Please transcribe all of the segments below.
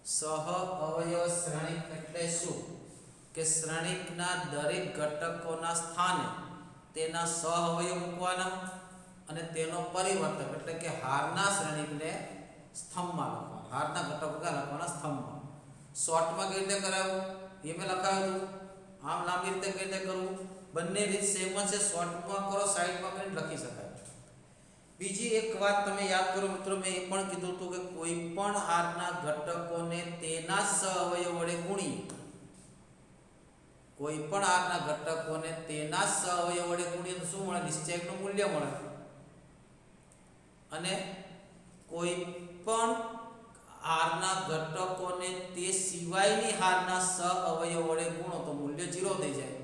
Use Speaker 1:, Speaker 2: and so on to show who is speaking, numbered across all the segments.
Speaker 1: સહ અવયવ શ્રેણિક એટલે શું કે શ્રેણિકના દરેક ઘટકોના સ્થાને તેના સહ અવયવ મૂકવાના અને તેનો પરિવર્તક એટલે કે હારના શ્રેણિકને સ્તંભમાં લખવાના. હારના ઘટકો ક્યાં લખવાના? સ્તંભમાં. શોર્ટમાં કેવી રીતે કરાવું એ મેં લખાવ્યું હતું. આમ લાંબી રીતે કેવી રીતે કરવું? બંને રીત સેમ જ છે. શોર્ટમાં કરો, સાઈડમાં કરીને લખી શકાય. બીજી એક વાત તમે યાદ કરો મિત્રો, મેં એ પણ કીધું હતું કે કોઈ પણ હારના ઘટકોને તેના સહઅવયવ વડે ગુણીએ. કોઈ પણ હારના ઘટકોને તેના સહઅવયવ વડે ગુણીએ તો શું મળે? નિશ્ચયકનું મૂલ્ય મળે. અને કોઈ પણ હારના ઘટકોને તે સિવાયની હારના સહઅવયવ વડે ગુણો તો મૂલ્ય 0 થઈ જાય.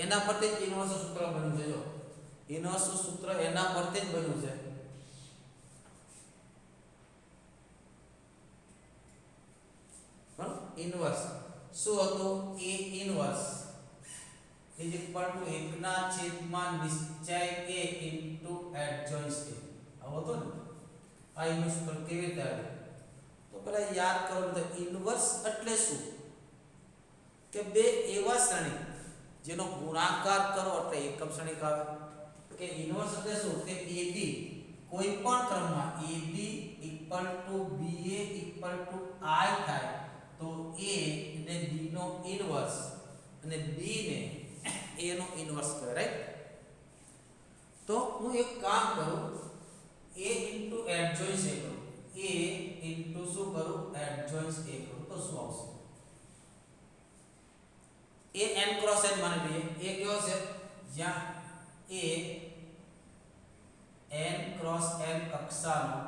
Speaker 1: એના પરથી જ ઇન્વર્સ સૂત્ર બન્યું છે. જો ઇન્વર્સ સૂત્ર એના પરથી જ બન્યું છે. ઇન્વર્સ શું હતું? a inverse is equal to 1 ના છેદમાં નિશ્ચય a ઇન્ટુ એડજોઇન્ટ a. આવો તો ને આ ઇન્વર્સ સૂત્ર કેવી રીતે આવ્યું? તો પહેલા યાદ કરો તો ઇન્વર્સ એટલે શું કે બે એવા શ્રેણિક જેનો ગુણાકાર કરો એટલે એકમ શ્રેણિક આવે. કે ઇન્વર્સ એટલે શું કે ab કોઈ પણ ક્રમમાં ab equal to ba equal to i થાય તો a ને b નો ઇન્વર્સ અને b ને a નો ઇન્વર્સ કહેવાય. રાઈટ? તો હું એક કામ કરું, a ઇન્ટુ એડજોઇન્ટ a કરું. a ઇન્ટુ શું કરું? એડજોઇન્ટ a કરું તો શું આવશે? a n ક્રોસ n માની લઈએ. a કયો છે? જ્યાં a n ક્રોસ n કક્ષાનો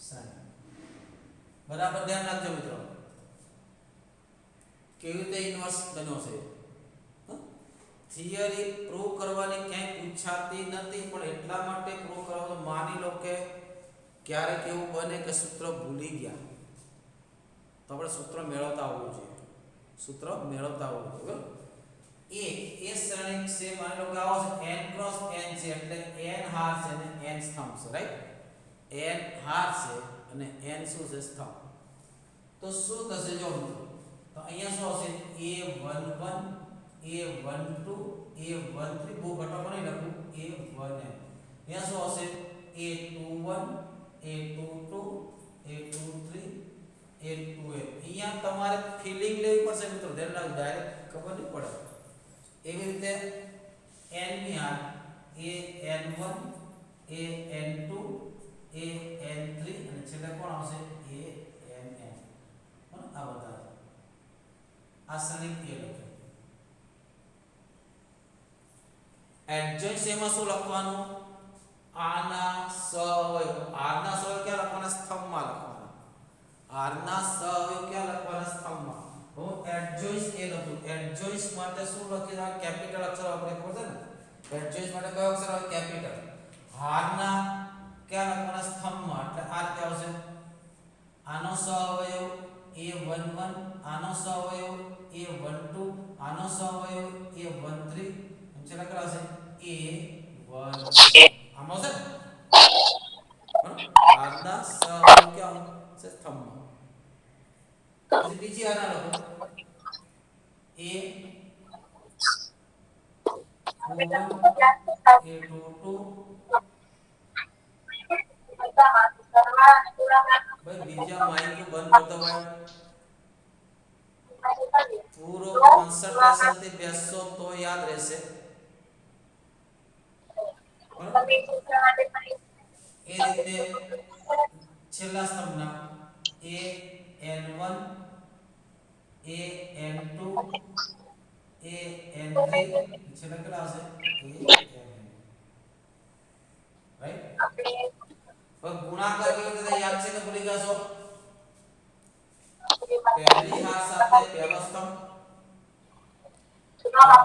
Speaker 1: શ્રેણિક. બરાબર ધ્યાન રાખજો મિત્રો. કેવી રીતે ઇન્વર્સ બન્યો છે? થિયરી પ્રૂવ કરવાની ક્યાંય પૂછાતી નથી, પણ એટલા માટે પ્રૂવ કરવા માની લો કે ક્યારેક એવું બને કે સૂત્ર ભૂલી ગયા તો આપણે સૂત્ર મેળવતા આવવું જોઈએ. સૂત્ર મેળવતા આવવું જોઈએ. એ શ્રેણિક છે. માની લો કે આવો છે n ક્રોસ n છે એટલે n હાર છે અને n સ્તંભ છે. રાઈટ? n હાર છે અને n શું છે? સ્તંભ. તો શું થશે? જો તો અહીંયા શું આવશે? a11 a12 a13 બહુ ઘટકો નહીં લખું. a1n અહીંયા શું આવશે? a21 a22 a23 a2n. અહીંયા તમારે ફીલિંગ લેવી પડશે મિત્રો. ધ્યાન રાખજો, ડાયરેક્ટ ખબર નહીં પડે. એવી રીતે n ની હાર an1 an2 an3 અને છેલ્લે કોણ આવશે? ann. આ બધા આ શ્રેણિક એ લખે. એડજોઇન્ટ એમાં શું લખવાનું? આના સહઅવયવ. આરના સહઅવયવ ક્યાં લખવાના? સ્તંભમાં લખવાના. આરના સહઅવયવ ક્યાં લખવાના? સ્તંભમાં. હું એડજોઇન્ટ એ લખું. એડજોઇન્ટ માટે શું લખી? કેપિટલ અક્ષર આપણે ખબર છે ને. એડજોઇન્ટ માટે કયો અક્ષર આવે? કેપિટલ. હારના ક્યાં લખવાના? સ્તંભમાં. એટલે આ રીતે આવશે. આનો સહઅવયવ a11, આનો સહઅવયવ a12, આનો સહઅવયવ a13 એમ છે લખેલા છે a1. આમ આવશે ને? આના સહઅવયવ ક્યાં છે? સ્તંભમાં. પછી બીજી આના લખો a21 a22 ભાઈ બીજા માઇક બંધ કરતો ભાઈ. પૂરો કોન્સન્ટ્રેશન થી બેસશો તો યાદ રહેશે. એ રીતે છેલ્લા સ્તંભના an1 an2 an3 છેલ્લે કેટલા આવશે? an. રાઈટ? હવે ગુણાકાર કેવી રીતે યાદ છે કે ભૂલી ગયા છો? પહેલી હાર સાથે પહેલો સ્તંભ.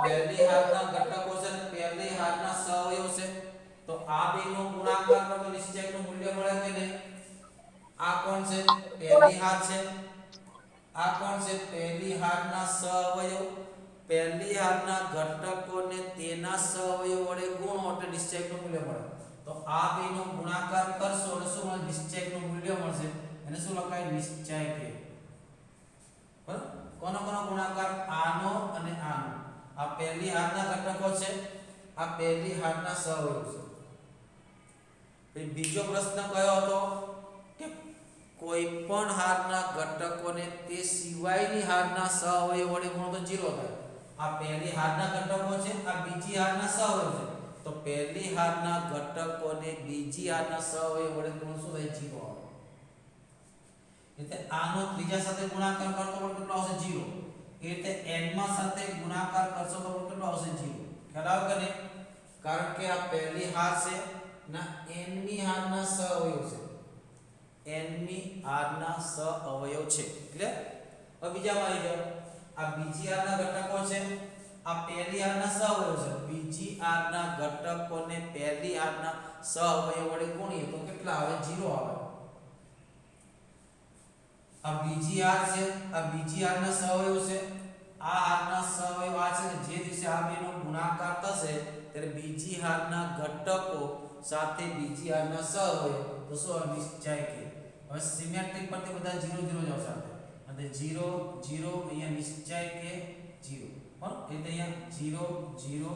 Speaker 1: પહેલી હારના ઘટકો છે અને પહેલી હારના સહઅવયવ છે. તો આ બેનો ગુણાકાર કરો તો નિશ્ચયકનું મૂલ્ય મળે કે નહીં? આ કોણ છે? પહેલી હાર છે. આ કોણ છે? પહેલી હારના સહઅવયવ. પહેલી હારના ઘટકોને તેના સહઅવયવ વડે ગુણો એટલે નિશ્ચયકનું મૂલ્ય મળે. તો આ બેનો ગુણાકાર કરશો એટલે શું મળે? નિશ્ચયકનું મૂલ્ય મળશે. એને શું લખાય નિશ્ચય કે બરાબર કોનો કોનો ગુણાકાર આનો અને આનો આ પહેલી હારના ઘટકો છે આ પહેલી હારના સહઅવયવ છે પછી બીજો પ્રશ્ન કયો હતો કે કોઈ પણ હારના ઘટકોને તે સિવાયની હારના સહઅવયવ વડે ગુણો તો 0 થાય આ પહેલી હારના ઘટકો છે આ બીજી હારના સહઅવયવ છે તો પહેલી હારના ઘટકોને બીજી હારના સહઅવયવ વડે ગુણો શું થાય 0 આવે એટલે આનો ત્રીજા સાથે ગુણાકાર કરતો પણ કેટલો આવશે 0 એ રીતે n માં સાથે ગુણાકાર કરશો તો કેટલો આવશે 0 ખ્યાલ આવે કે નહીં કારણ કે આ પહેલી હાર છે ના n મી હારના સહઅવયવ છે n મી હારના સહઅવયવ છે એટલે હવે બીજામાં આવી જાઓ આ બીજી હારના ઘટકો છે આ પહેલી હારના સહઅવયવ છે બીજી હારના ઘટકોને પહેલી હારના સહઅવયવ વડે ગુણીએ તો કેટલા આવે 0 આવે આ બીજી હાર છે આ બીજી હારના સહઅવયવ છે આ હારના સહઅવયવ આ છે ને જે દિવસે આ બેનો ગુણાકાર થશે ત્યારે બીજી હારના ઘટકો સાથે બીજી હારના સહઅવયવ તો શું નિશ્ચય કે હવે સિમેટ્રિક પરથી બધા 0 0 જ આવશે અને 0 0 અહીંયા નિશ્ચય કે 0 બરાબર એટલે અહીંયા 0 0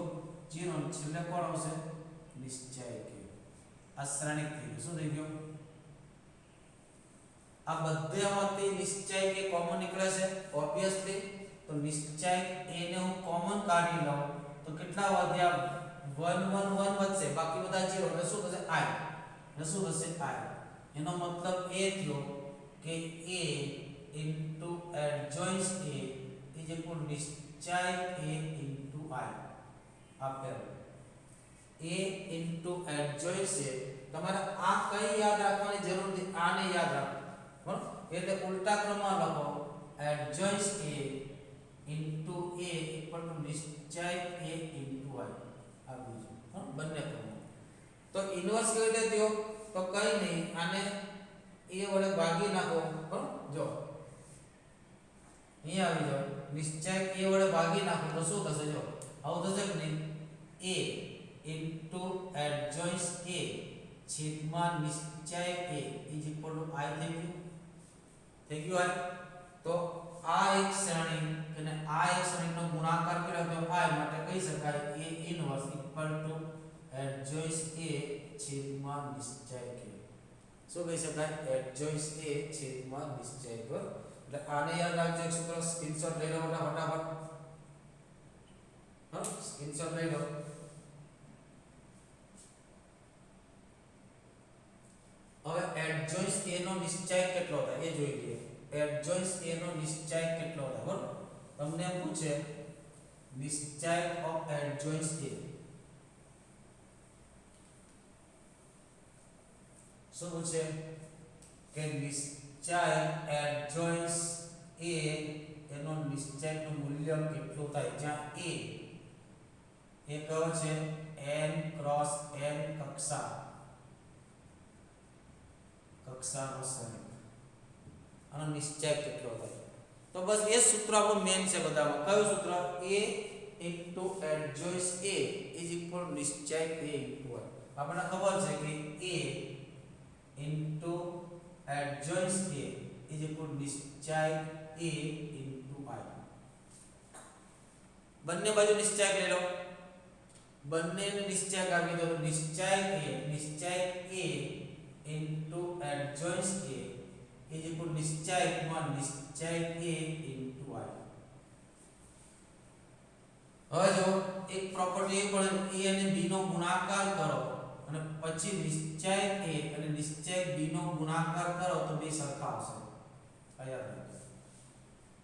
Speaker 1: 0 અને છેલ્લે કોણ આવશે નિશ્ચય કે આ શ્રેણિક થઈ ગયું શું થઈ ગયું આ બધામાંથી નિશ્ચય કે કોમન નીકળે છે ઓબ્વિયસલી તો નિશ્ચય a ને હું કોમન કાઢી લઉં તો કેટલા વધ્યા 1 1 1 વધશે બાકી બધા 0 એટલે શું થશે i એટલે શું થશે i એનો મતલબ એ થયો કે a into adjoint a is equal to નિશ્ચય a into i આપેલ a into adjoint છે તમારે આ કઈ યાદ રાખવાની જરૂર નથી આને યાદ રાખો બરાબર એટલે ઉલટા ક્રમમાં લખો adjoint a into a equal to નિશ્ચય a into i આ બીજું બંને ક્રમ તો ઇન્વર્સ કેવી રીતે થયો તો કઈ નહીં આને a વડે ભાગી નાખો બરાબર જો અહીંયા આવી જાઓ નિશ્ચય a વડે ભાગી નાખો તો શું થશે જો આવું થશે કે નહીં a into adjoint a છેદમાં નિશ્ચય a is equal to i થઈ ગયું તો આ એક શ્રેણી અને આ એક શ્રેણીનો ગુણાકાર કર્યો તો i માટે કહી શકાય a inverse equal to adjoint a છેદમાં નિશ્ચય k શું કહી શકાય adjoint a છેદમાં નિશ્ચય k એટલે આને યાદ રાખજો એક સૂત્ર સ્ક્રીનશોટ લઈ લો ફટાફટ સ્ક્રીનશોટ લઈ લો હવે adjoint a નો નિશ્ચય કેટલો થાય એ જોઈ લઈએ adjoint a નો નિશ્ચય કેટલો થાય બરોબર તમને એમ પૂછે નિશ્ચય ઓફ adjoint a શું પૂછે કે નિશ્ચય adjoint a એનો નિશ્ચયનું મૂલ્ય કેટલું થાય જ્યાં a એ કયો છે n ક્રોસ n કક્ષાનો શ્રેણિક આનો નિશ્ચય કેટલો થાય તો બસ એ સૂત્ર આપણું મેઈન છે બધામાં કયું સૂત્ર a into adjoint a is equal to નિશ્ચય a into i આપણને ખબર છે કે a into adjoint a is equal to નિશ્ચય a into i બંને બાજુ નિશ્ચય લઈ લો બંનેને નિશ્ચય આપી દો નિશ્ચય a into adjoint a is equal to નિશ્ચય માં નિશ્ચય a into i હવે જો એક પ્રોપર્ટી એ પણ a અને b નો ગુણાકાર કરો અને પછી નિશ્ચય a અને નિશ્ચય b નો ગુણાકાર કરો તો બે સરખા આવશે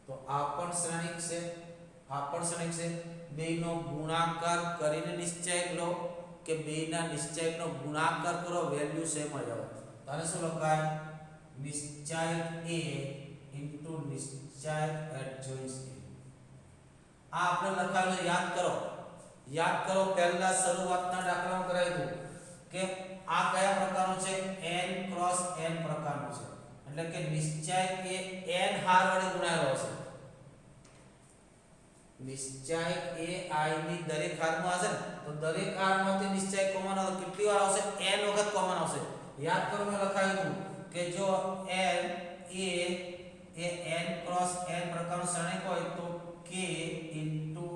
Speaker 1: તો આ પણ શ્રેણિક છે બેનો ગુણાકાર કરીને નિશ્ચય લો કે બેના નિશ્ચયનો ગુણાકાર કરો વેલ્યુ સેમ જ આવે તારે શું લખાય નિશ્ચય a into નિશ્ચય adjoint આ આપણે લખાયેલું યાદ કરો પહેલા શરૂઆતના દાખલામાં કરાયું કે આ કયા પ્રકારનો છે n ક્રોસ n પ્રકારનો છે એટલે કે નિશ્ચય એ n હાર વડે ગુણાયેલો છે નિશ્ચય એ i ની દરેક હારમાં હશે ને તો દરેક હારમાંથી નિશ્ચય કોમન આવે કેટલી વાર આવશે n વખત કોમન આવશે યાદ કરો મેં લખાયું હતું કે જો n એ n ક્રોસ n પ્રકારનું શ્રેણિક હોય તો k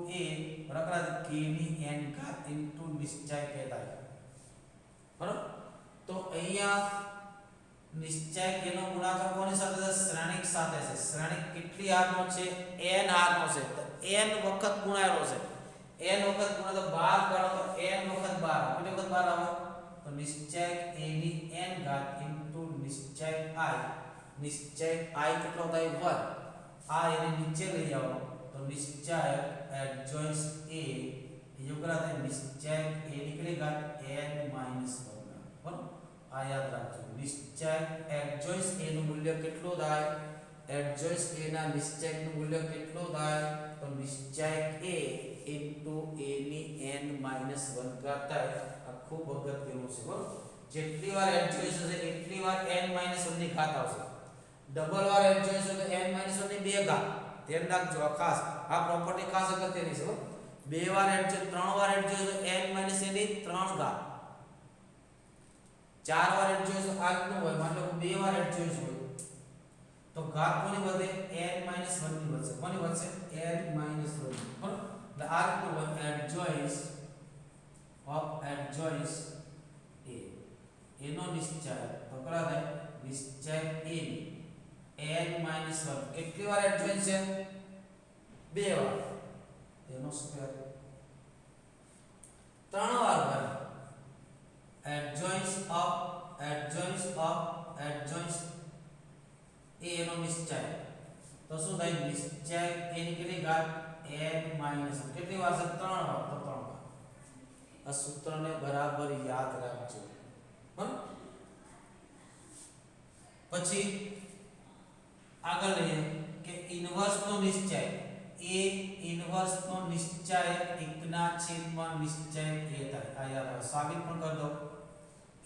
Speaker 1: a બરાબર k ની n ઘાત નિશ્ચય કે થાય બરાબર તો અહીંયા નિશ્ચય કેનો ગુણાકાર કોની સાથે છે શ્રેણિક સાથે છે શ્રેણિક કેટલી હારનો છે n હારનો છે તો n વખત ગુણાયેલો છે n વખત ગુણ્યા તો 12 કરો તો n વખત 12 કેટલી વખત 12 આવે તો નિશ્ચય a ની n ઘાત નિશ્ચય i કેટલો થાય 1 આ એને નીચે લઈ જાઓ તો નિશ્ચય એડજોઇન્સ a ये करा था निश्चय a निकले घात n - 1 बराबर आ याद રાખજો નિશ્ચય એડજોઇન્સ a નું મૂલ્ય કેટલું થાય એડજોઇન્સ a ના નિશ્ચય નું મૂલ્ય કેટલું થાય તો નિશ્ચય a ની n - 1 ઘાત થાય આ ખૂબ અગત્યનું છે બરાબર જેટલી વાર એડજોઇન્સ હશે એટલી વાર n - 1 ની ઘાત આવશે ડબલ વાર એડજોઇન્સ હોય તો n - 1 ની 2 ઘાત ધ્યાન રાખજો આ ખાસ આ પ્રોપર્ટી ખાસ અગત્યની છે બરાબર બે વાર એડજોઇન્સ ત્રણ વાર એડજોઇન્સ તો n - a ની 3 ઘાત ચાર વાર એડજોઇન્સ આ નું હોય માનો કે બે વાર એડજોઇન્સ હોય તો ઘાત કોની વધે n - 1 ની વધશે કોની વધશે n - 1 બરાબર એટલે આ રીતનું હોય એડજોઇન્સ ઓફ એડજોઇન્સ a એનો નિશ્ચય તો કરા થાય નિશ્ચય a n - 1 કેટલી વાર એડજોઇન્સ છે બે વાર તેનો સ્ક્વેર ત્રણ વાર ભાઈ એડજોઇન્સ ઓફ a એનો નિશ્ચય તો શું થાય નિશ્ચય a ની કેટલી ઘાત n - 1 કેટલી વાર છે ત્રણ વાર તો ત્રણ વાર આ સૂત્રને બરાબર યાદ રાખજો બરાબર પછી આગળ લઈએ કે ઇન્વર્સ નો નિશ્ચય a ઇન્વર્સ નો નિશ્ચય 1 ના છેદમાં નિશ્ચય a થાય આ યાદ સાબિત પણ કરી દો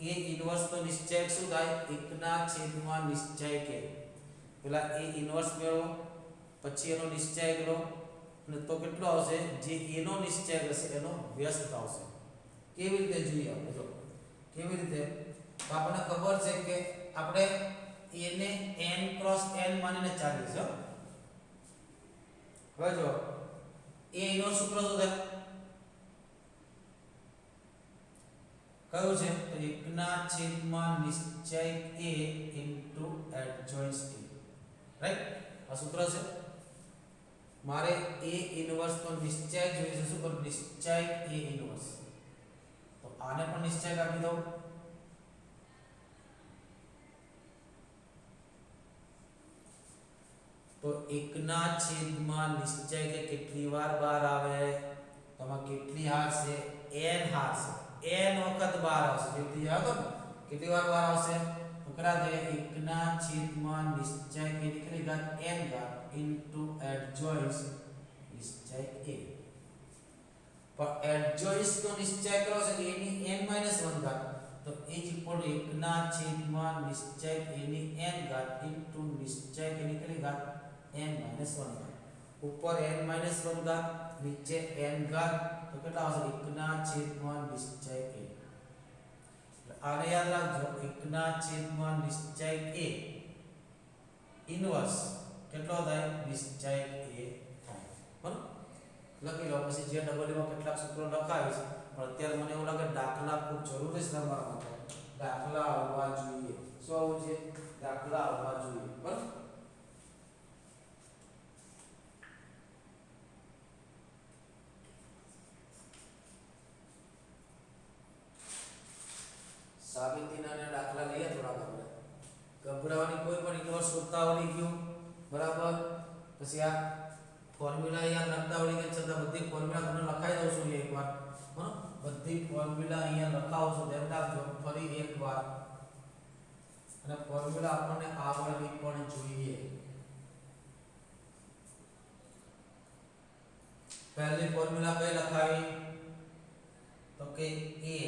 Speaker 1: a ઇન્વર્સ નો નિશ્ચય શું થાય 1 ના છેદમાં નિશ્ચય કે પેલા a ઇન્વર્સ મેળવો પછી એનો નિશ્ચય કરો અને તો કેટલો આવશે જે a નો નિશ્ચય હશે એનો વ્યસ્ત આવશે કેવી રીતે જોઈએ આપણે જો કેવી રીતે તો આપણને ખબર છે કે આપણે a ને n ક્રોસ n માનીને ચાલીએ છે હવે જો a નો સૂત્ર શું થાય કયું છે તો 1 ના છેદમાં નિશ્ચય a એડજોઇન્સ a રાઈટ આ સૂત્ર છે મારે a ઇન્વર્સ નો નિશ્ચય જોઈએ છે શું કરું નિશ્ચય a ઇન્વર્સ તો આને પણ નિશ્ચય આપી દઉં તો 1 ના છેદમાં નિશ્ચય કે કેટલી વાર 12 આવે તો આમાં કેટલી હાર છે n હાર છે n વખત 12 આવશે કેટલી યાદ હતો કેટલી વાર 12 આવશે તો કરા દે 1 ના છેદમાં નિશ્ચય કે કેટલી ઘાત n ઘાત ઇન્ટુ એડજોઇન્સ નિશ્ચય a પર એડજોઇન્સ નો નિશ્ચય કરો છે a ની n - 1 ઘાત તો ઇઝ ઇક્વલ ટુ 1 ના છેદમાં નિશ્ચય a ની n ઘાત ઇન્ટુ નિશ્ચય કે કેટલી ઘાત n - 1 ઉપર n - 1 ઘાત નીચે n ઘાત તો કેટલા આવશે 1 ના છેદમાં નિશ્ચય a આને યાદ રાખજો 1 ના છેદમાં નિશ્ચય a ઇન્વર્સ કેટલો થાય નિશ્ચય a થાય બરાબર લખી લો પછી જે ડબલ માં કેટલાક સૂત્રો લખાવીશ પણ અત્યારે મને એવું લાગે દાખલા ખૂબ જરૂરી છે તમારા માટે દાખલા આવવા જોઈએ શું આવવું છે દાખલા આવવા જોઈએ બરાબર સાબિતીના દાખલા લઈએ થોડા આપણે ગભરાવાની કોઈ પણ ઇન્વર્સ શોધતા આવડી ગયું બરાબર પછી આ ફોર્મ્યુલા યાદ રાખતા આવડી ગયા છતાં બધી ફોર્મ્યુલા તમને લખાઈ દઉં છું એકવાર બરાબર બધી ફોર્મ્યુલા અહીંયા લખાવું છું ધ્યાન રાખજો ફરી એકવાર અને ફોર્મ્યુલા આપણને આવડવી પણ જોઈએ પહેલી ફોર્મ્યુલા કઈ લખાવી તો કે a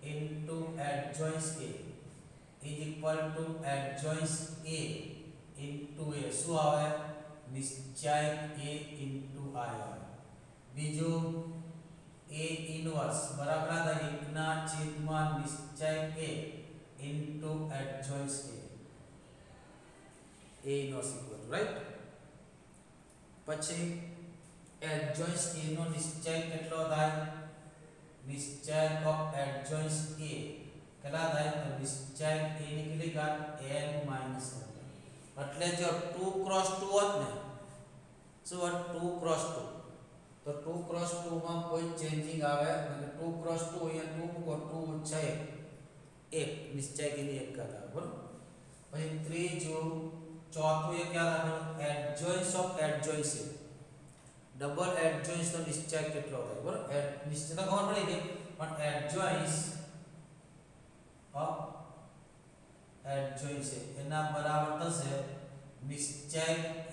Speaker 1: into adjoins a is equal to adjoins a into a શું આવે નિશ્ચય a into i આવે બીજું a ઇન્વર્સ બરાબર થાય 1 ના છેદમાં નિશ્ચય a into adjoins a a not equal right પછી adjoins a નો નિશ્ચય કેટલો થાય નિશ્ચય ઓફ adjoins a કેટલા થાય તો નિશ્ચય a ની કેટલી ઘાત n - 1 એટલે જો 2 ક્રોસ 2 હોત ને શું હોત 2 ક્રોસ 2 તો 2 ક્રોસ 2 માં કોઈ ચેન્જિંગ આવે એટલે 2 ક્રોસ 2 અહીંયા 2 મૂકો 2 ઓછા 1 નિશ્ચય કે ની એક ઘાત આવે બરાબર પછી ત્રીજું ચોથું એ ક્યાં રાખવાનું એડજોઇન્સ ઓફ એડજોઇન્સ ડબલ એડજોઇન્સ નો નિશ્ચય કેટલો થાય બરાબર નિશ્ચય તો ખબર પડી ગઈ પણ એડજોઇન્સ ઓફ એડજોઇન્સ એના બરાબર થશે નિશ્ચય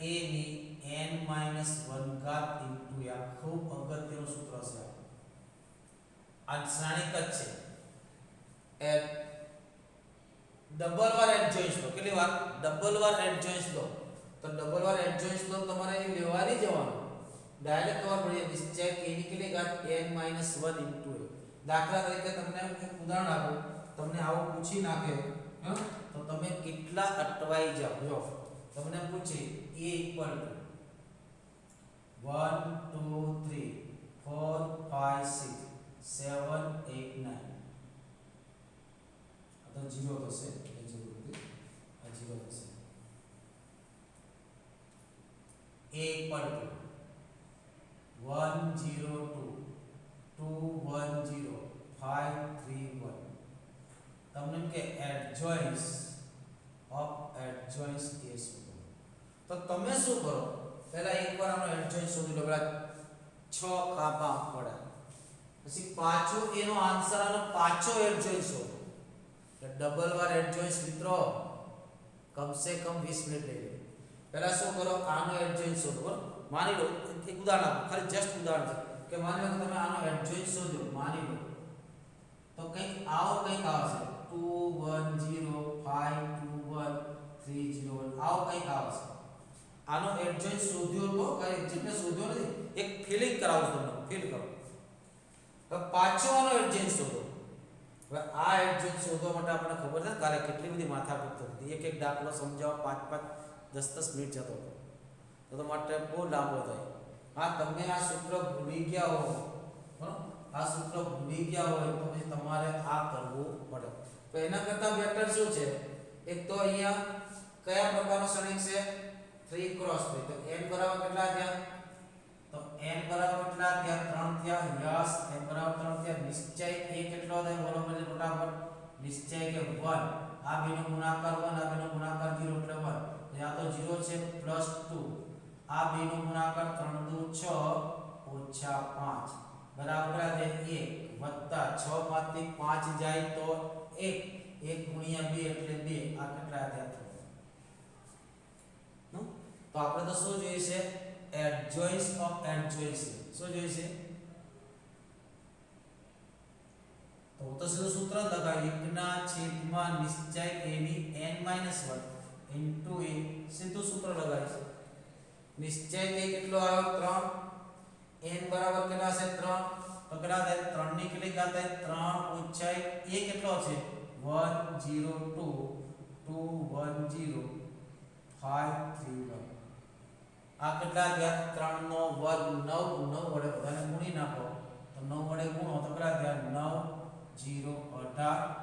Speaker 1: a ની n - 1 ઘાત ઇન્ટુ આ ખૂબ અગત્યનું સૂત્ર છે આ શ્રેણિક જ છે એડ ડબલ વાર એડજોઇન્સ લો કેટલી વાર ડબલ વાર એડજોઇન્સ લો તો ડબલ વાર એડજોઇન્સ લો તમારે એ લેવા નહીં જવાનું ડાયરેક્ટ ખબર પડી નિશ્ચય k ની કેટલી ઘાત n - 1 ઇન્ટુ a દાખલા તરીકે તમને એક ઉદાહરણ આપું તમને આવું પૂછી નાખે તો તમે કેટલા અટવાઈ જાવ જો તમને પૂછી a ઇક્વલ ટુ 1 2 3 4 5 6 7 8 9 આ તો 0 થશે એ જરૂર નથી આ 0 થશે a ઇક્વલ ટુ 1 0 2 2 1 0 5 3 1 તમને કે એડજોઇન્સ ઓફ એડજોઇન્સ એ શું તો તમે શું કરો પહેલા એકવાર આનો એડજોઇન્સ શોધી લો પેલા 6 કાપા પડે પછી પાછો એનો આન્સર આનો પાછો એડજોઇન્સ શોધો એટલે ડબલ વાર એડજોઇન્સ મિત્રો કમસે કમ 20 મિનિટ લઈ લે પહેલા શું કરો આનો એડજોઇન્સ શોધો માની લો એક ઉદાહરણ આપો ખાલી જસ્ટ ઉદાહરણ છે કે માની લો કે તમે આનો એડજોઇન્સ શોધ્યો માની લો તો કંઈક આવશે 2 1 0 5 2 1 3 0 1 આવો કંઈક આવશે આનો એડજોઇન્સ શોધ્યો તો કઈ જેટલે શોધ્યો નથી એક ફીલિંગ કરાવું તમને ફીલ કરો હવે પાછો આનો એડજોઇન્સ શોધો હવે આ એડજોઇન્સ શોધવા માટે આપણે ખબર છે કાલે કેટલી બધી માથાકૂટ થતી એક એક દાખલો સમજાવવા 5 5 10 10 મિનિટ જતો હતો તો માટે બહુ લાંબો થાય હા તમે આ સૂત્ર ભૂલી ગયા હો બરાબર આ સૂત્ર ભૂલી ગયા હોય તો પછી તમારે આ કરવું પડે તો એના કરતા બેટર શું છે એક તો અહીંયા કયા પ્રકારનો શ્રેણિક છે 3 ક્રોસ 3 તો n બરાબર કેટલા થયા તો n બરાબર કેટલા થયા 3 થયા યસ n બરાબર 3 થયા નિશ્ચય a કેટલો થાય બોલો મને ફટાફટ નિશ્ચય કે 1 આ બેનો ગુણાકાર 1 આ બેનો ગુણાકાર 0 એટલે 1 ત્યાં તો 0 છે +2 આ બેનો ગુણાકાર 3 દુ 6 ઓછા 5 બરાબર છે 1 વત્તા 6 માંથી 5 જાય તો 1 1 ગુણ્યા 2 એટલે 2 આ કેટલા થયા તો આપણે તો શું જોઈએ છે એડજોઇન્સ ઓફ એડજોઇન્સ શું જોઈએ છે તો સીધું સૂત્ર લગાવી 1 ના છેદમાં નિશ્ચય a ની n - 1 ઇન્ટુ a સીધું સૂત્ર લગાવીશું નિશ્ચય a કેટલો આવ્યો 3 n બરાબર કેટલા છે 3 તો કેટલા થાય 3 ની કેટલી ઘાત થાય 3 ઓછા a કેટલો છે 1 0 2 2 1 0 5 3 1 આ કેટલા ગયા 3 નો વર્ગ 9 9 વડે બધાને ગુણી નાખો તો 9 વડે ગુણો તો કેટલા ગયા 9 0 18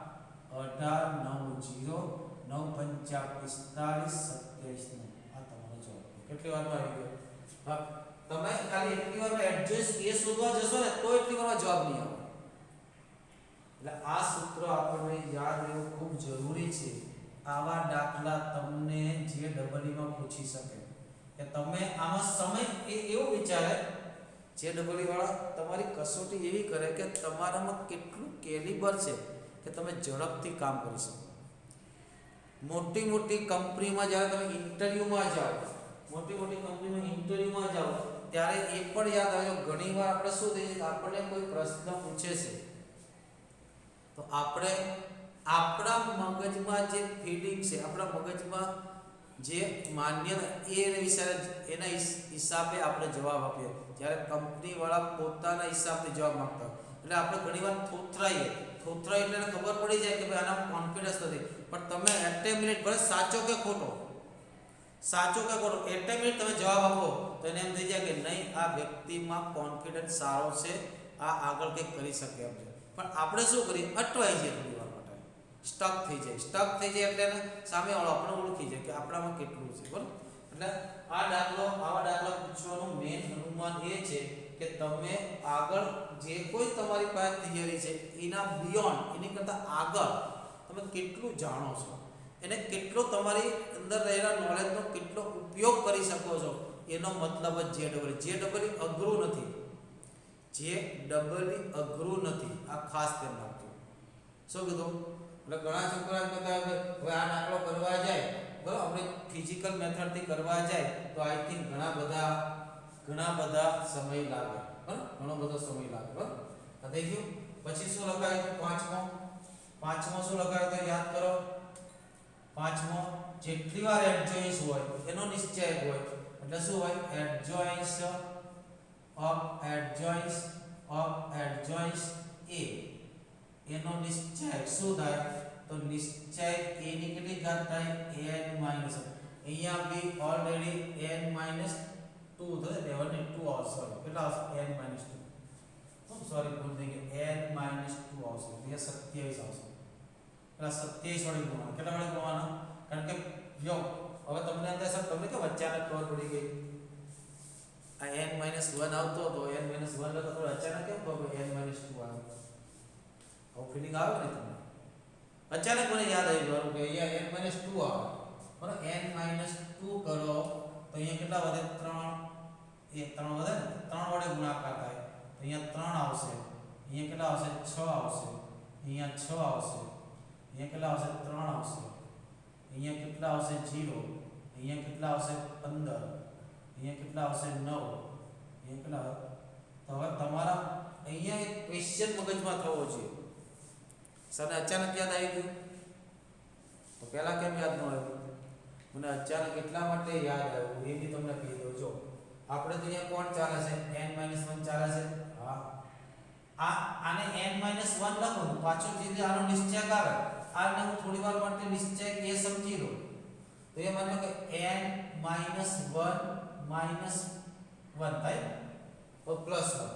Speaker 1: 18 9 0 9 5 45 27 આ તમારો જવાબ કેટલી વારમાં આવી ગયો તમે ખાલી એટલી વારમાં એડજસ્ટ એ શોધવા જશો ને તો એટલી વારમાં જવાબ નહીં આવે એટલે આ સૂત્ર આપણને યાદ રહેવું ખૂબ જરૂરી છે આવા દાખલા તમને જે ડબલઈમાં પૂછી શકે કે તમે આમાં સમય એવું વિચારે જે ડબલઈ વાળા તમારી કસોટી એવી કરે કે તમારામાં કેટલું કેલિબર છે કે તમે ઝડપથી કામ કરી શકો મોટી મોટી કંપનીમાં જ્યારે તમે ઇન્ટરવ્યુમાં જાઓ ત્યારે એ પણ યાદ આવ્યો ઘણીવાર આપણે શું થઈએ આપણને કોઈ પ્રશ્ન પૂછે છે તો આપણે આપણા મગજમાં જે ફીલિંગ છે આપણા મગજમાં જે માન્યતા એ વિશે એના હિસાબે આપણે જવાબ આપીએ જ્યારે કંપની વાળા પોતાના હિસાબથી જવાબ માંગતા એટલે આપણે ઘણીવાર થોથરાઈએ એટલે ખબર પડી જાય કે ભાઈ આના કોન્ફિડન્સ નથી પણ તમે એટ એ મિનિટ ભલે સાચો કે ખોટો સાચું કે ખોટું એટેમિટ તમે જવાબ આપો તો એને એમ થઈ જાય કે નહીં આ વ્યક્તિમાં કોન્ફિડન્સ સારો છે, આ આગળ કંઈક કરી શકે એમ છે. પણ આપણે શું કરીએ, અટવાઈ જઈએ થોડી વાર માટે, સ્ટક થઈ જાય એટલે એને સામેવાળો આપણે ઓળખી જાય કે આપણામાં કેટલું છે. બરાબર, એટલે આવા દાખલા પૂછવાનું મેઇન અનુમાન એ છે કે તમે આગળ જે કોઈ તમારી પાસે થિયરી છે એના બિયોન્ડ, એની કરતાં આગળ તમે કેટલું જાણો છો, એને કેટલો તમારી અંદર રહેલા નોલેજનો કેટલો ઉપયોગ કરી શકો છો, એનો મતલબ જ જે ડબલ અઘરું નથી, આ ખાસ ધ્યાન રાખજો. શું કીધું? એટલે ઘણા છોકરા કહેતા હવે આ દાખલો કરવા જાય, બરાબર, આપણે ફિઝિકલ મેથડથી કરવા જાય તો આઈ થિંક ઘણા બધા સમય લાગે, બરાબર, ઘણો બધો સમય લાગે. બરાબર, થઈ ગયું. પછી શું લખાય? પાંચમો શું લખાય તો યાદ કરો. પાંચમો, જેટલી વાર એડજોઇન્સ હોય એનો નિશ્ચય હોય, એટલે શું હોય? એડજોઇન્સ ઓફ એડજોઇન્સ એ, એનો નિશ્ચય શું થાય? તો નિશ્ચય a ની કેટલી ઘાત થાય? n માઈનસ, અહીંયા બી ઓલરેડી n માઈનસ 2 થશે, લેવલ ને 2 આવશે. કેટલા આવશે? n minus 2. સોરી, ભૂલ થઈ ગઈ, n માઈનસ 2 આવશે. અહીંયા 27 આવશે. પેલા 27 વાળી ગુણવાના. કેટલા વાળી ગુણવાના? કારણ કે જો હવે તમને અંદર સર તમને કે અચાનક ખબર પડી ગઈ આ n-1 આવતો તો n-1 લખો તો અચાનક કેમ ખબર n-2 આવ્યો? આવું ફીલિંગ આવે ને તમને? અચાનક મને યાદ આવી ગયું કે અહીંયા n-2 આવે. બરાબર, n-2 કરો તો અહીંયા કેટલા વધે? 3 વધે ને? 3 વડે ગુણાકાર થાય તો અહીંયા 3 આવશે. અહીંયા કેટલા આવશે? 6 આવશે. અહીંયા 6 આવશે. અહીંયા કેટલા આવશે? 3 આવશે. અહીંયા કેટલા આવશે? 0. અહીંયા કેટલા આવશે? 15. અહીંયા કેટલા આવશે? 9. અહીંયા કેટલા? તો હવે તમારા અહીંયા એક ક્વેશ્ચન મગજમાં થવો જોઈએ. સરને અચાનક યાદ આવી ગયું તો પહેલા કેમ યાદ ન આવ્યું? મને અચાનક એટલા માટે યાદ આવ્યું, એ બી તમને કહી દઉં. જો આપણે તો અહીંયા કોણ ચાલે છે? n-1 ચાલે છે. હા, આને n-1 લખો, પાછો જે આનો નિશ્ચયક આવે આને હું થોડી વાર માટે નિશ્ચયક એ સમજી લો. તો એ માનો કે n-1 થાય તો +1.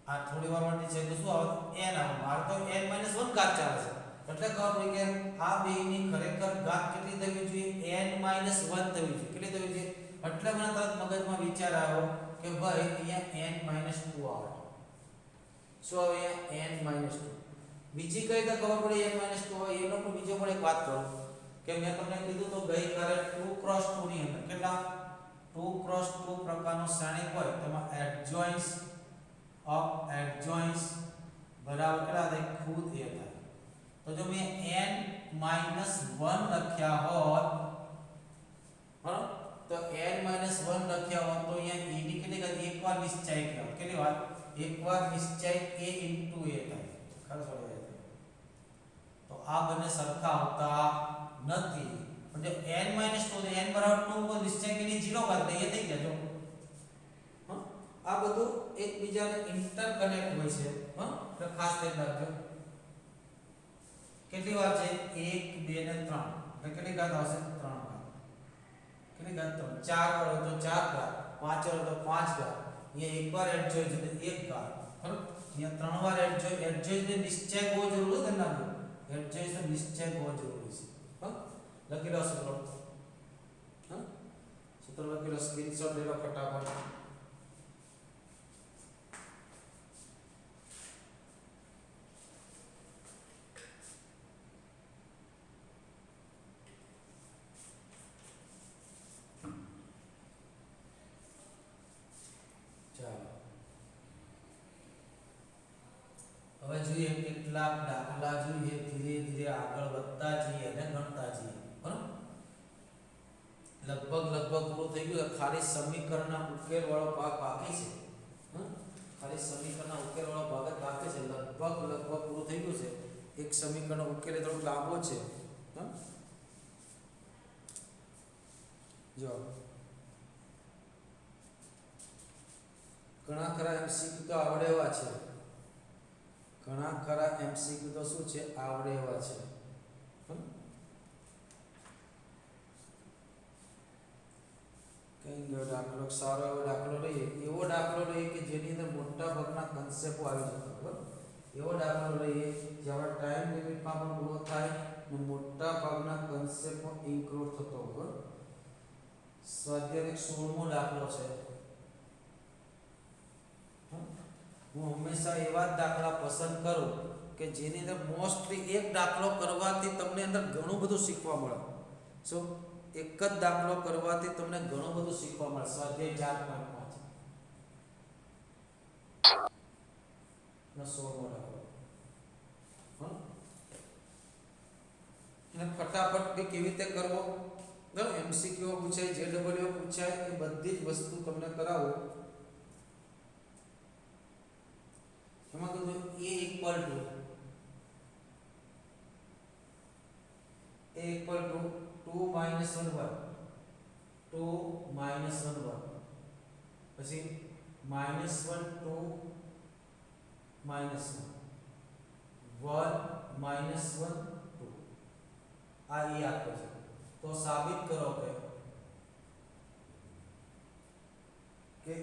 Speaker 1: આ થોડી વાર માટે છે તો શું આવે? n આવે. મારે તો n-1 ઘાત ચાલે છે એટલે ખબર પડી કે આ બેની ખરેખર ઘાત કેટલી થવી જોઈએ? n-1 થવી જોઈએ. કેટલી થવી જોઈએ? એટલે મને તરત મગજમાં વિચાર આવ્યો કે ભાઈ અહીંયા n-2 આવે. શું આવે? અહીંયા n-2. બીજી કઈ રીતે ખબર પડી n-2 હોય? એનો પણ બીજો પણ એક વાત કરું કે મેં તમને કીધું તો ગઈકાલે 2x2 ની અંદર કેટલા 2x2 પ્રકારનો શ્રેણિક હોય તેમાં એડજોઇન્સ ઓફ એડજોઇન્સ બરાબર કેટલા થાય? ખુદ એ થાય. તો જો મેં n-1 લખ્યા હોત, બરાબર, તો n-1 લખ્યા હોત તો અહીંયા e ની કેટલી ઘાત? એકવાર નિશ્ચય કહેવાય. કેટલી વાર? એકવાર નિશ્ચય a into a થાય. ખબર પડી? તો આ બંને સરખા આવતા નથી. પણ જો n-2 ને n બરાબર 2 પર નિશ્ચય કેની 0 કર દે એ થઈ ગયા. જો આ બધું એકબીજાને ઇન્ટરકનેક્ટ હોય છે. એટલે ખાસ ધ્યાન રાખજો. કેટલી વાર છે? 1 2 ને 3 એટલે કેટલી ઘાત આવશે? 3 ઘાત. કેટલી ઘાત? 3. 4 વાર હોય તો 4 ઘાત, 5 વાર હોય તો 5 ઘાત. અહીંયા એકવાર એડ જોઈ છે તો 1 ઘાત. બરાબર, અહીંયા 3 વાર એડ જોઈ ને નિશ્ચય બહુ જરૂરી છે. ના એડજસ્ટ તો નિશ્ચય બહુ જરૂરી છે. લખી લો સૂત્ર. સૂત્ર લખી લો, સ્ક્રીનશોટ લઈ લો ફટાફટ. ચાલો હવે જોઈએ કેટલાક દાખલા જોઈએ, ધીરે ધીરે આગળ વધતા જઈએ અને ગણતા જઈએ. બરાબર, લગભગ પૂરું થઈ ગયું. ખાલી સમીકરણના ઉકેલ વાળો ભાગ બાકી છે. ખાલી સમીકરણના ઉકેલ વાળો ભાગ જ બાકી છે. લગભગ પૂરું થઈ ગયું છે. એક સમીકરણનો ઉકેલ થોડો લાંબો છે. જો ઘણા ખરા MCQ તો આવડે એવા છે. ઘણા ખરા MCQ તો શું છે? આવડે એવા છે. ગયો દાખલો સારો એવો દાખલો લઈએ એવો દાખલો લઈએ કે જેની અંદર મોટા ભાગના કન્સેપ્ટો આવી જતા બરાબર એવો દાખલો લઈએ જે આપણા ટાઈમ લિમિટમાં પણ પૂરો થાય અને મોટા ભાગના કન્સેપ્ટો ઇન્ક્લુડ થતો બરાબર સ્વાધ્યાય 16મો દાખલો છે હું હંમેશા એવા જ દાખલા પસંદ કરું કે જેની અંદર મોસ્ટલી એક દાખલો કરવાથી તમને અંદર ઘણું બધું શીખવા મળે સો એક જ દાખલો કરવાથી તમને ઘણું બધું શીખવા મળે સ્વાધ્યાય 4.5 નો 16મો દાખલો અને ફટાફટ કેવી રીતે કરવો બરાબર એમસીક્યુ પૂછાય જેડબલ્યુ પૂછાય એ બધી જ વસ્તુ તમને કરાવો એમાં કીધું a equal to 2 minus 1 1 2 minus 1 1 પછી minus 1 2 minus 1 1 minus 1 2 આ એ આપે છે તો સાબિત કરો કે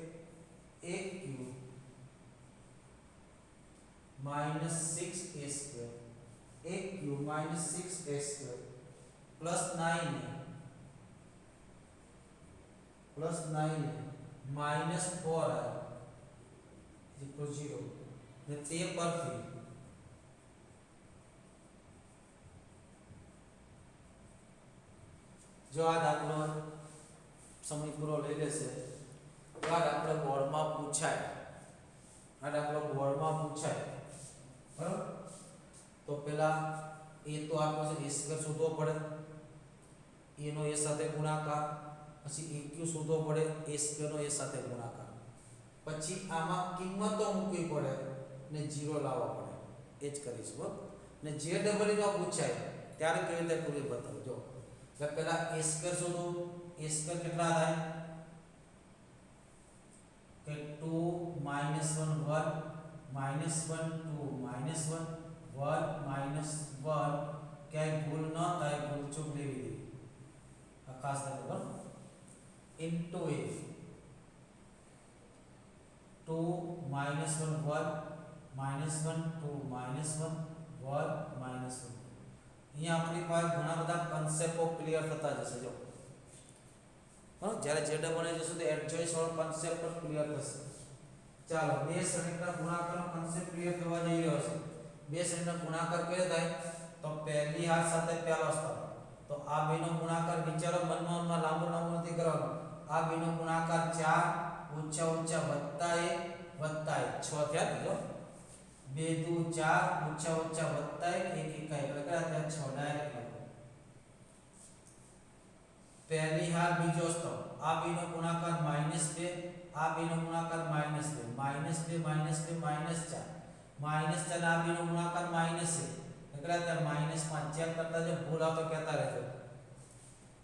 Speaker 1: a cube minus 6a square a cube minus 6a square plus 9a minus 4a is equal to 0 ને તે પરથી જો આ દાખલો સમય પૂરો લઈ લેશે તો આ દાખલો બોર્ડમાં પૂછાય બરાબર તો પેલા એ તો આપણો છે a² શોધવો પડે a નો a સાથે ગુણાકાર પછી aq શોધવો પડે a² નો a સાથે ગુણાકાર પછી આમાં કિંમતો મૂકવી પડે ને 0 લાવવા પડે એ જ કરીશું બરાબર ને જેડબલ્યુ માં પૂછાય ત્યારે કેવી રીતે પૂરી બતાવજો એટલે પેલા a² શોધો a² કેટલા થાય કે 2 minus 1 1 minus 1 2 minus 1 1 minus 1 ક્યાંય ભૂલ ન થાય ભૂલચૂક લેવી દેવી આ ખાસ બરાબર into a 2 minus 1 1 minus 1 2 minus 1 1 minus 1 અહીંયા આપણી પાસે ઘણા બધા કન્સેપ્ટો ક્લિયર થતા જશે જો બરાબર જ્યારે જેડબલ્યુ જશું તો એડજોઇન્ટ વાળો કન્સેપ્ટ પણ ક્લિયર થશે ચાલો બે શ્રેણીના ગુણાકારનો કન્સેપ્ટ ક્લિયર થવા જઈ રહ્યો છે બે શ્રેણીનો ગુણાકાર કેવો થાય તો પહેલી હાર સાથે પહેલો સ્થાન તો આ બેનો ગુણાકાર વિચારો મનમાં લાંબુ નથી કરવાનો આ બેનો ગુણાકાર 4 ઓછા ઓછા વત્તા 1 6 થયા જો 2 2 4 ઓછા ઓછા વત્તા 1 1 1 એટલે કેટલા થયા 6 ડાયરેક્ટ લખો પહેલી હાર બીજો સ્તંભ આ બેનો ગુણાકાર -2 આ બેનો ગુણાકાર -2 -2 -2 -4 -4 આ બેનો ગુણાકાર -1 કેટલા થયા -5 ચેક કરતા જો ભૂલ આવે તો કહેતા રહેજો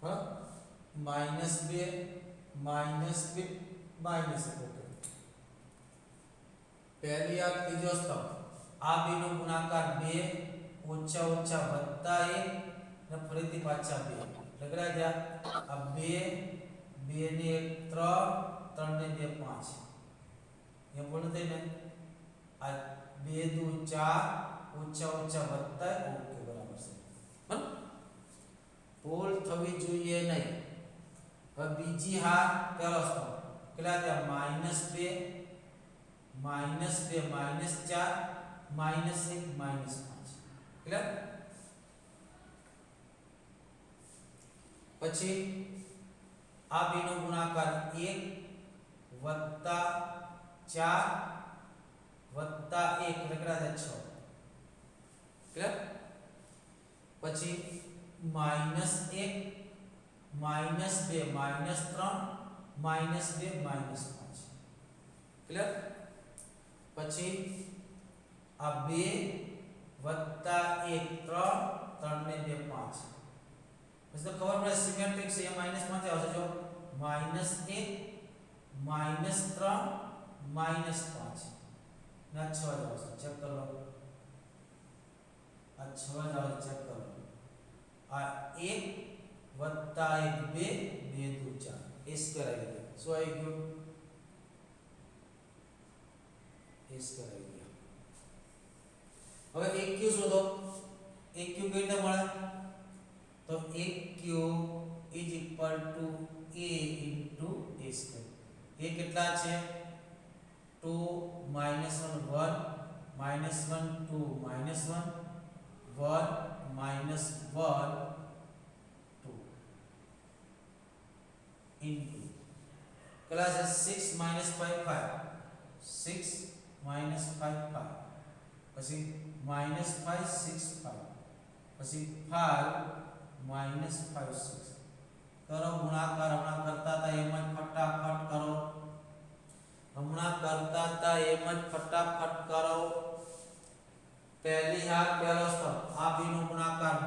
Speaker 1: હા -2 -2 -1 ઓકે પહેલી હાર ત્રીજો સ્તંભ આ બેનો ગુણાકાર 2 ઓછા ઓછા વત્તા 1 ને ફરીથી પાછા 2 લગડા જા આ 2 2 ને 1 3 3 ને 2 5 એ બોલ દે ને આ 2 2 4 ઓછા ઓછા વત્તા ઓકે બરાબર છે બરાબર ભૂલ થવી જોઈએ નહીં હવે બીજી હાર પહેલો સ્તંભ કેટલા થયા -2 -2 -4 -1 -5 ક્લિયર પછી આ બેનો ગુણાકાર 1 વત્તા 4 વત્તા 1 કેટલા થાય 6 ક્લિયર પછી -1 -2 -3 -2 -5 ક્લિયર પછી આ 2 વત્તા 1 3 3 ને 2 5 બસ તો ખબર પડે સિમેટ્રિક છે એ માઈનસ માંથી આવશે જો -1 -3 -5 ના 6 જ આવશે ચેક કરો આ 6 જ આવશે ચેક કરો આ 1 વત્તા 1 2 2 2 4 a સ્ક્વેર આવી ગયો. શું આવી ગયું? a સ્ક્વેર આવી ગયો. હવે aq શોધો. aq કેવી રીતે મળે? તો aq is equal to a into a square. a કેટલા છે? 2 minus 1 1 minus 1 2 minus 1 1 minus 1 2 into કેટલા છે? 6 minus 5 5 6 minus 5 5 પછી minus 5 6 5 પછી 5 minus 5 6 કરો ગુણાકાર. હમણાં કરતા હતા એમ જ ફટાફટ કરો. હમણાં કરતા હતા એમ જ ફટાફટ કરો. પહેલી હાર પહેલો સ્તંભ આ b નો ગુણાકાર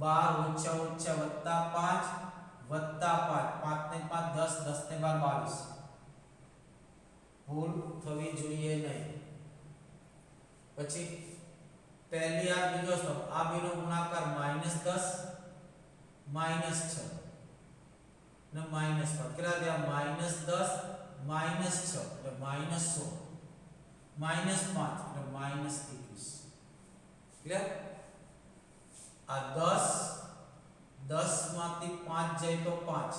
Speaker 1: 12 ઓછા ઓછા વત્તા 5 વત્તા 5 5 ને 5 10 10 ને 12 22 ભૂલ થવી જોઈએ નહીં. પછી પહેલી હાર બીજો સ્તંભ આ b નો ગુણાકાર -10 -6 ને -5 કેટલા થયા? -10 -6 એટલે -16 -5 એટલે -21. ક્લિયર? આ 10 માંથી 5 જાય તો 5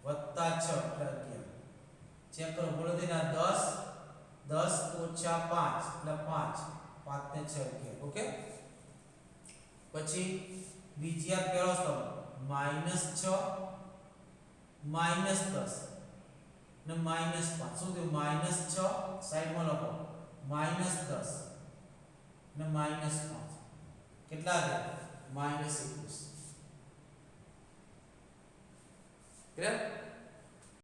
Speaker 1: વત્તા 6 એટલે 11. ચેક કરો બોલો દેના 10 ઓછા 5 એટલે 5 5 ને 6 11. ઓકે. પછી બીજી આ પહેલો સ્તંભ -6 -10 ને -5 શું થયું? -6 સાઈડમાં લખો -10 ને -5 કેટલા થયા? -21. ક્લિયર?